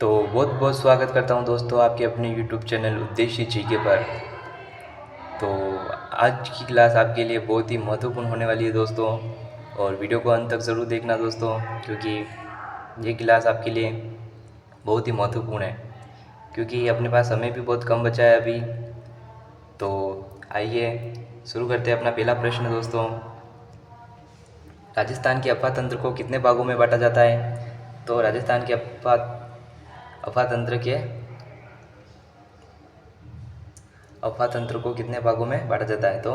तो बहुत बहुत स्वागत करता हूं दोस्तों आपके अपने YouTube चैनल उद्देश्य जीके पर। तो आज की क्लास आपके लिए बहुत ही महत्वपूर्ण होने वाली है दोस्तों, और वीडियो को अंत तक ज़रूर देखना दोस्तों, क्योंकि ये क्लास आपके लिए बहुत ही महत्वपूर्ण है, क्योंकि अपने पास समय भी बहुत कम बचा है अभी। तो आइए शुरू करते हैं अपना पहला प्रश्न दोस्तों। राजस्थान के अफवाह तंत्र को कितने भागों में बांटा जाता है? तो राजस्थान के अफवाह तंत्र को कितने भागों में बांटा जाता है? तो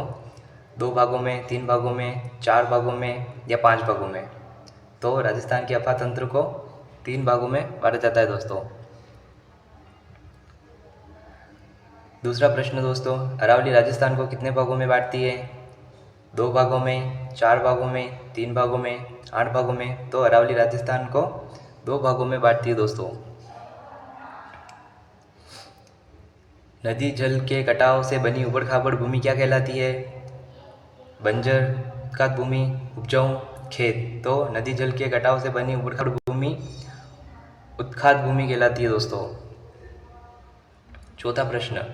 2 भागों में, 3 भागों में, 4 भागों में या 5 भागों में? तो राजस्थान के अफवाह तंत्र को 3 भागों में बांटा जाता है दोस्तों। दूसरा प्रश्न दोस्तों, अरावली राजस्थान को कितने भागों में बांटती है? 2 भागों में, 4 भागों में, 3 भागों में, 8 भागों में? तो अरावली राजस्थान को 2 भागों में बांटती है दोस्तों। नदी जल के कटाव से बनी उबड़ खाबड़ भूमि क्या कहलाती है? बंजर, उत्खात भूमि, उपजाऊ खेत? तो नदी जल के कटाव से बनी उबड़ खाबड़ भूमि उत्खात भूमि कहलाती है दोस्तों। चौथा प्रश्न,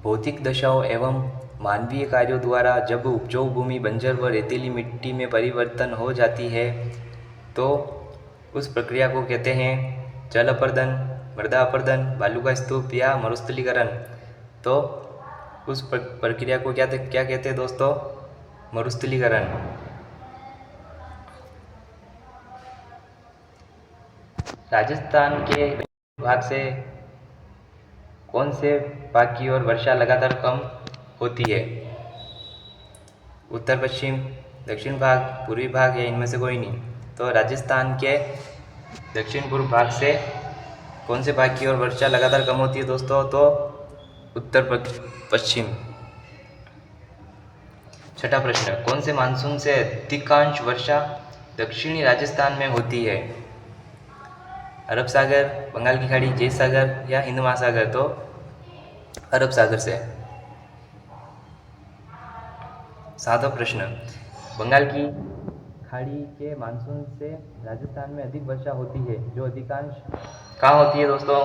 भौतिक दशाओं एवं मानवीय कार्यों द्वारा जब उपजाऊ भूमि बंजर व रेतीली मिट्टी में परिवर्तन हो जाती है तो उस प्रक्रिया को कहते हैं जल अपर्दन, मृदा अपर्दन, बालू का स्तूप या मरुस्थलीकरण? तो उस प्रक्रिया को क्या कहते हैं दोस्तों? मरुस्थलीकरण। राजस्थान के भाग से कौन से भाग की ओर वर्षा लगातार कम होती है? उत्तर पश्चिम, दक्षिण भाग, पूर्वी भाग या इनमें से कोई नहीं? तो राजस्थान के दक्षिण पूर्व भाग से कौन से भाग की ओर वर्षा लगातार कम होती है दोस्तों? तो उत्तर पश्चिम। छठा प्रश्न, कौन से मानसून से अधिकांश वर्षा दक्षिणी राजस्थान में होती है? अरब सागर, बंगाल की खाड़ी, जैन सागर या हिंद महासागर? तो अरब सागर से। सातवां प्रश्न, बंगाल की खाड़ी के मानसून से राजस्थान में अधिक वर्षा होती है, जो अधिकांश कहाँ होती है दोस्तों?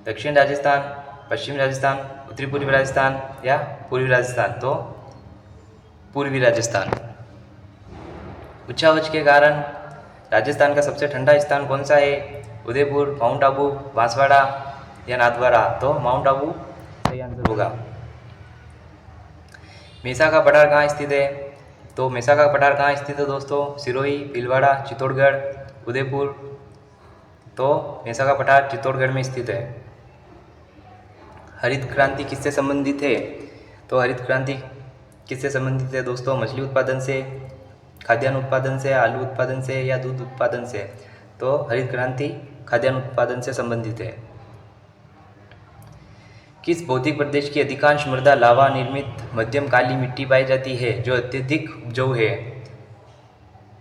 दक्षिण राजस्थान, पश्चिम राजस्थान, उत्तरी पूर्वी राजस्थान या पूर्वी राजस्थान? तो पूर्वी राजस्थान। उच्चावच के कारण राजस्थान का सबसे ठंडा स्थान कौन सा है? उदयपुर, माउंट आबू, बांसवाड़ा या नाथद्वारा? तो माउंट आबू सही आंसर होगा। मेसा का पठार कहाँ स्थित है? तो मेसा का पठार कहाँ स्थित है दोस्तों? सिरोही, भीलवाड़ा, चित्तौड़गढ़, उदयपुर? तो मेसा का पठार चित्तौड़गढ़ में स्थित है। हरित क्रांति किससे संबंधित है? तो हरित क्रांति किससे संबंधित है दोस्तों? मछली उत्पादन से, खाद्यान्न उत्पादन से, आलू उत्पादन से या दूध उत्पादन से? तो हरित क्रांति खाद्यान्न उत्पादन से संबंधित है। किस भौतिक प्रदेश की अधिकांश मृदा लावा निर्मित मध्यम काली मिट्टी पाई जाती है, जो अत्यधिक उपजाऊ है?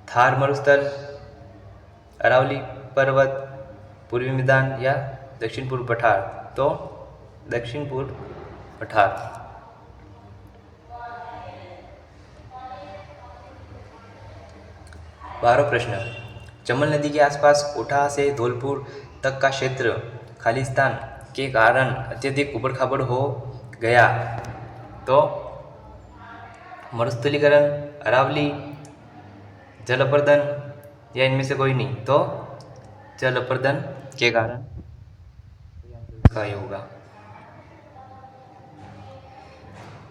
थार मरुस्थल, अरावली पर्वत, पूर्वी मैदान या दक्षिण पूर्व पठार? तो दक्षिण पूर्व पठार। 12वां प्रश्न, चंबल नदी के आसपास कोठा से धौलपुर तक का क्षेत्र खालिस्तान के कारण अत्यधिक उबड़ खाबड़ हो गया, तो मरुस्थलीकरण, अरावली, जल अपर्दन या इनमें से कोई नहीं? तो जल अपर्दन के कारण इसका ये होगा।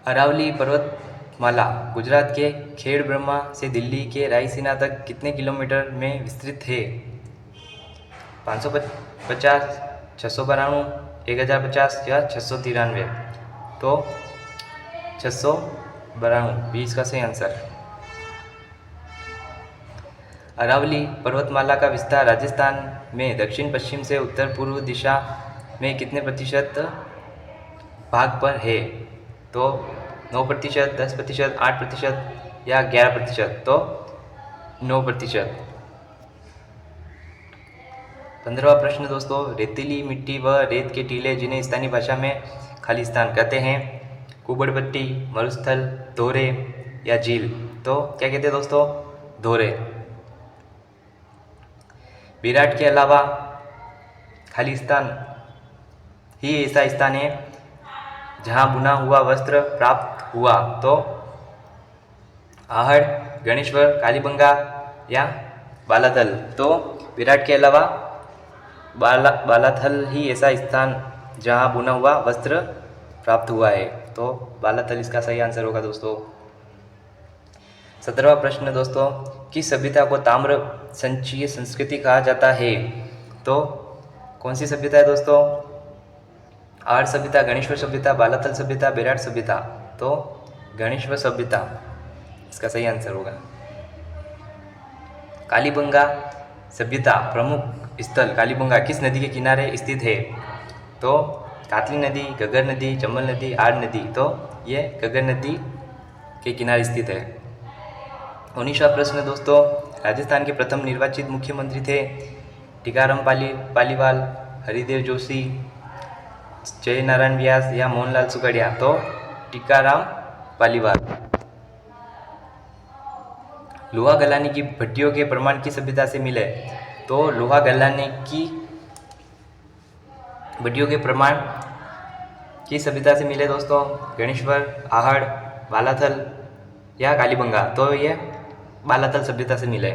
अरावली पर्वतमाला गुजरात के खेड़ ब्रह्मा से दिल्ली के रायसीना तक कितने किलोमीटर में विस्तृत है? 550, 692, 1050 या 693? तो 692 भी इसका सही आंसर। अरावली पर्वतमाला का विस्तार राजस्थान में दक्षिण पश्चिम से उत्तर पूर्व दिशा में कितने प्रतिशत भाग पर है? तो 9%, 10%, 8% या 11%? तो 9%। 15वां प्रश्न दोस्तों, रेतीली मिट्टी व रेत के टीले जिन्हें स्थानीय भाषा में खालिस्तान कहते हैं, कुबड़पट्टी, मरुस्थल, धोरे या झील? तो क्या कहते हैं दोस्तों? धोरे। विराट के अलावा खालिस्तान ही ऐसा स्थान है जहाँ बुना हुआ वस्त्र प्राप्त हुआ। तो आहड़, गणेश्वर, कालीबंगा या बालाथल। तो विराट के अलावा बालाथल ही ऐसा स्थान जहाँ बुना हुआ वस्त्र प्राप्त हुआ है। तो बालाथल इसका सही आंसर होगा दोस्तों। 17वां प्रश्न दोस्तों, किस सभ्यता को ताम्र संचयी संस्कृति कहा जाता है? तो कौन सी सभ्यता है दोस्तों? आहड़ सभ्यता, गणेश्वर सभ्यता, बालाथल सभ्यता, विराट सभ्यता। तो गणेश्वर सभ्यता इसका सही आंसर होगा। कालीबंगा सभ्यता प्रमुख स्थल कालीबंगा किस नदी के किनारे स्थित है? तो कातली नदी, घग्गर नदी, चंबल नदी, आड़ नदी। तो ये घग्गर नदी के किनारे स्थित है। 19वां प्रश्न दोस्तों, राजस्थान के प्रथम निर्वाचित मुख्यमंत्री थे टीकाराम पालीवाल, हरिदेव जोशी, जय नारायण व्यास या मोहनलाल सुगड़िया। तो टीकाराम पालीवाल। लोहा गलाने की भट्टियों के प्रमाण किस सभ्यता से मिले? तो लोहा गलाने की भट्टियों के प्रमाण किस सभ्यता से मिले दोस्तों? गणेश्वर, आहड़, बालाथल या कालीबंगा। तो ये बालाथल सभ्यता से मिले।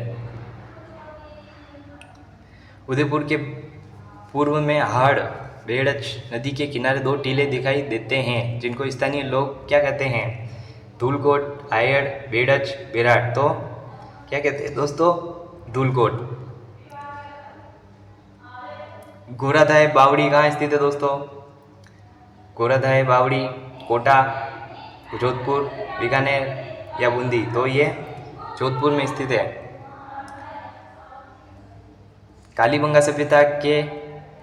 उदयपुर के पूर्व में आहड़ बेड़च नदी के किनारे 2 टीले दिखाई देते हैं जिनको स्थानीय लोग क्या कहते हैं? धूलकोट, आयड़, बेड़च, बेराट। तो क्या कहते हैं दोस्तों? धूलकोट। गोराधाय बावड़ी कहाँ स्थित है दोस्तों? गोराधाय बावड़ी कोटा, जोधपुर, बीकानेर या बूंदी। तो ये जोधपुर में स्थित है। कालीबंगा सभ्यता के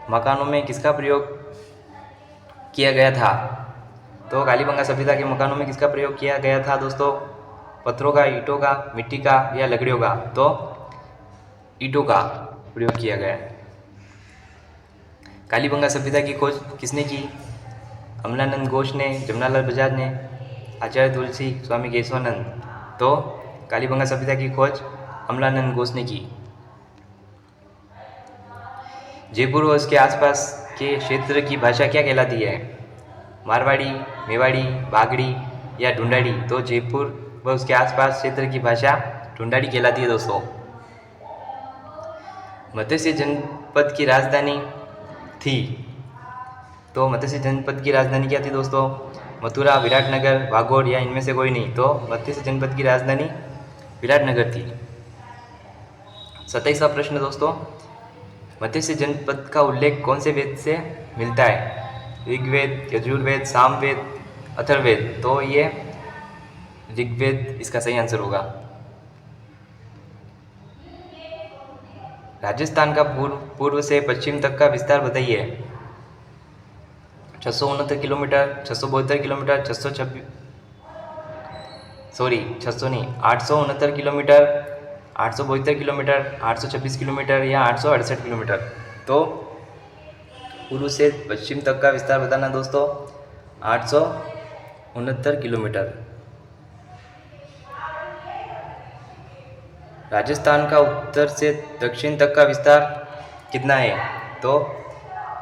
मकानों में किसका प्रयोग किया गया था? तो कालीबंगा सभ्यता के मकानों में किसका प्रयोग किया गया था दोस्तों? पत्थरों का, ईंटों का, मिट्टी का या लकड़ियों का? तो ईंटों का प्रयोग किया गया। कालीबंगा सभ्यता की खोज किसने की? अमलानंद घोष ने, जमनालाल बजाज ने, आचार्य तुलसी, स्वामी केशवानंद। तो कालीबंगा सभ्यता की खोज अमलानंद घोष ने की। जयपुर और उसके आसपास के क्षेत्र की भाषा क्या कहलाती है? मारवाड़ी, मेवाड़ी, बागड़ी या ढूंढाड़ी। तो जयपुर व उसके आसपास क्षेत्र की भाषा ढूंढाड़ी कहलाती है दोस्तों। मत्स्य जनपद की राजधानी थी। तो मत्स्य जनपद की राजधानी क्या थी दोस्तों? मथुरा, विराटनगर, वागोड़ या इनमें से कोई नहीं। तो मत्स्य जनपद की राजधानी विराटनगर थी। 27वां प्रश्न दोस्तों, मत्स्य जनपद का उल्लेख कौन से वेद से मिलता है? ऋग्वेद, यजुर्वेद, सामवेद, अथर्ववेद। तो ये ऋग्वेद इसका सही आंसर होगा। राजस्थान का पूर्व से पश्चिम तक का विस्तार बताइए। 669 kilometre, 672 kilometre, 869 kilometre, 872 kilometre, 826 kilometre या 868 किलोमीटर। तो पूर्व से पश्चिम तक का विस्तार बताना दोस्तों 869 किलोमीटर। राजस्थान का उत्तर से दक्षिण तक का विस्तार कितना है? तो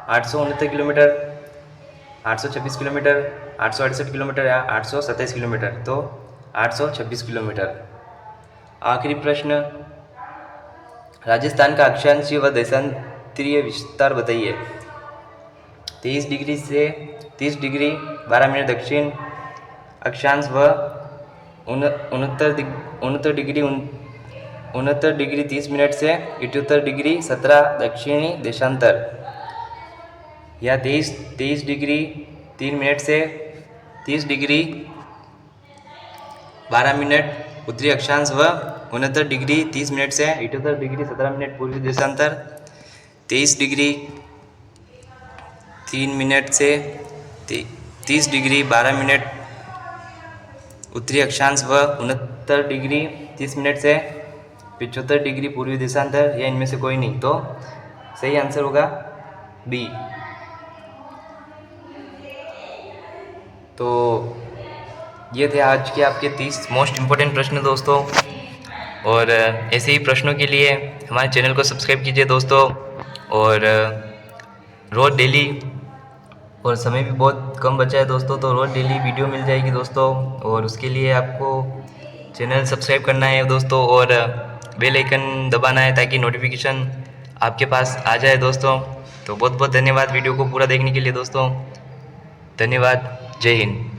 869 किलोमीटर, 826 किलोमीटर, 868 किलोमीटर या 827 किलोमीटर। तो 826 किलोमीटर। आखिरी प्रश्न, राजस्थान का अक्षांशीय व देशांतरीय विस्तार बताइए। 23 डिग्री से 30 डिग्री 12 मिनट दक्षिण अक्षांश व 69 डिग्री 30 मिनट से 78 डिग्री 17 दक्षिणी देशांतर या 23 डिग्री 3 मिनट से 30 डिग्री 12 मिनट उत्तरी अक्षांश व 69 डिग्री 30 मिनट से 78 डिग्री 17 मिनट पूर्वी देशांतर, 23 डिग्री 3 मिनट से 30 डिग्री 12 मिनट उत्तरी अक्षांश व 69 डिग्री 30 मिनट से 75 डिग्री पूर्वी देशांतर या इनमें से कोई नहीं। तो सही आंसर होगा बी। तो ये थे आज के आपके 30 मोस्ट इम्पोर्टेंट प्रश्न दोस्तों। और ऐसे ही प्रश्नों के लिए हमारे चैनल को सब्सक्राइब कीजिए दोस्तों। और रोज़ डेली, और समय भी बहुत कम बचा है दोस्तों, तो रोज़ डेली वीडियो मिल जाएगी दोस्तों। और उसके लिए आपको चैनल सब्सक्राइब करना है दोस्तों, और बेल आइकन दबाना है ताकि नोटिफिकेशन आपके पास आ जाए दोस्तों। तो बहुत बहुत धन्यवाद वीडियो को पूरा देखने के लिए दोस्तों। धन्यवाद। जय हिंद।